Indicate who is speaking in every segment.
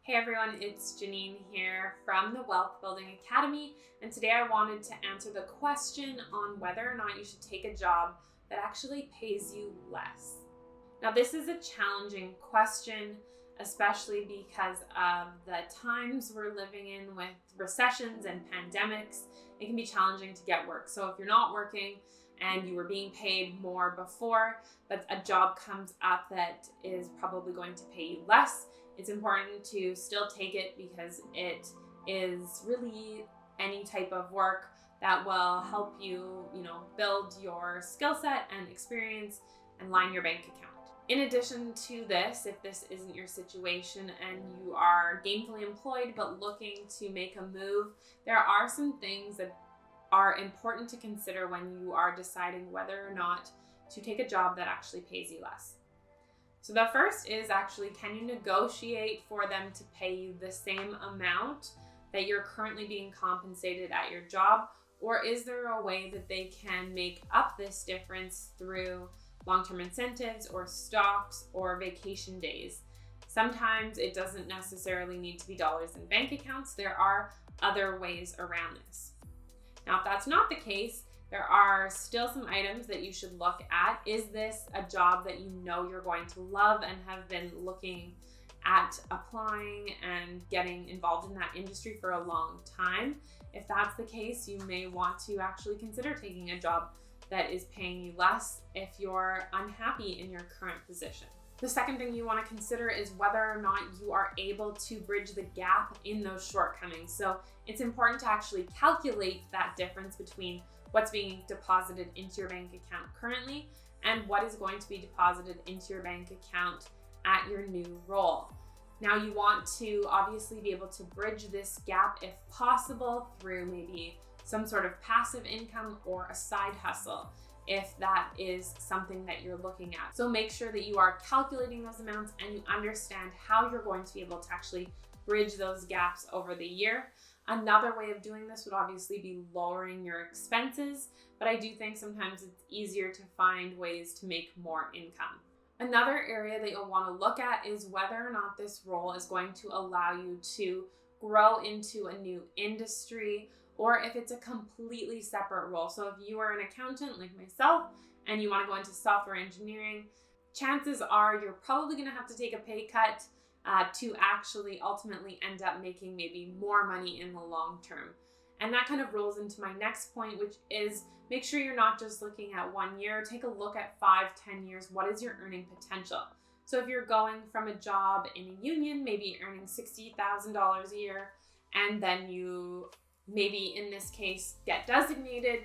Speaker 1: Hey everyone, it's Janine here from the Wealth Building Academy, and today I wanted to answer the question on whether or not you should take a job that actually pays you less. Now, this is a challenging question, especially because of the times we're living in with recessions and pandemics. It can be challenging to get work. So if you're not working and you were being paid more before, but a job comes up that is probably going to pay you less, it's important to still take it because it is really any type of work that will help you, build your skill set and experience and line your bank account. In addition to this, if this isn't your situation and you are gainfully employed but looking to make a move, there are some things that are important to consider when you are deciding whether or not to take a job that actually pays you less. So the first is actually, can you negotiate for them to pay you the same amount that you're currently being compensated at your job? Or is there a way that they can make up this difference through long-term incentives or stocks or vacation days? Sometimes it doesn't necessarily need to be dollars in bank accounts. There are other ways around this. Now, if that's not the case, there are still some items that you should look at. Is this a job that you know you're going to love and have been looking at applying and getting involved in that industry for a long time? If that's the case, you may want to actually consider taking a job that is paying you less if you're unhappy in your current position. The second thing you want to consider is whether or not you are able to bridge the gap in those shortcomings. So it's important to actually calculate that difference between what's being deposited into your bank account currently and what is going to be deposited into your bank account at your new role. Now, you want to obviously be able to bridge this gap if possible through maybe some sort of passive income or a side hustle, if that is something that you're looking at. So make sure that you are calculating those amounts and you understand how you're going to be able to actually bridge those gaps over the year. Another way of doing this would obviously be lowering your expenses, but I do think sometimes it's easier to find ways to make more income. Another area that you'll want to look at is whether or not this role is going to allow you to grow into a new industry, or if it's a completely separate role. So if you are an accountant like myself and you want to go into software engineering, chances are you're probably going to have to take a pay cut to actually ultimately end up making maybe more money in the long term. And that kind of rolls into my next point, which is make sure you're not just looking at 1 year. Take a look at 5-10 years. What is your earning potential? So if you're going from a job in a union, maybe earning $60,000 a year, and then you maybe in this case get designated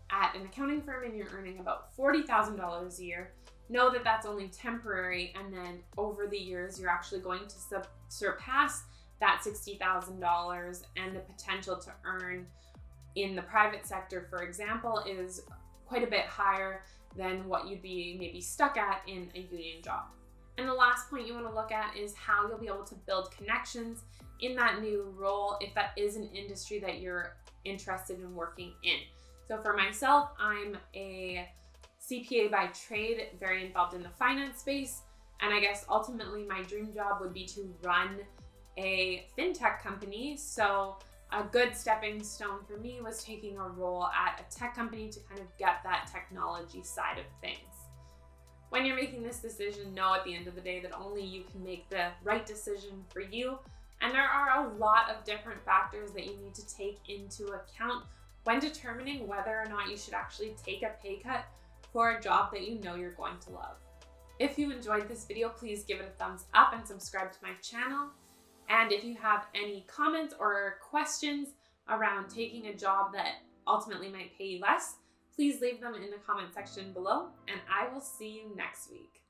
Speaker 1: at an accounting firm and you're earning about $40,000 a year, know that that's only temporary, and then over the years you're actually going to surpass that $60,000, and the potential to earn in the private sector, for example, is quite a bit higher than what you'd be maybe stuck at in a union job. And the last point you want to look at is how you'll be able to build connections in that new role if that is an industry that you're interested in working in. So for myself, I'm a CPA by trade, very involved in the finance space. And I guess ultimately my dream job would be to run a fintech company. So a good stepping stone for me was taking a role at a tech company to kind of get that technology side of things. When you're making this decision, know at the end of the day that only you can make the right decision for you. And there are a lot of different factors that you need to take into account when determining whether or not you should actually take a pay cut for a job that you know you're going to love. If you enjoyed this video, please give it a thumbs up and subscribe to my channel. And if you have any comments or questions around taking a job that ultimately might pay you less, please leave them in the comment section below, and I will see you next week.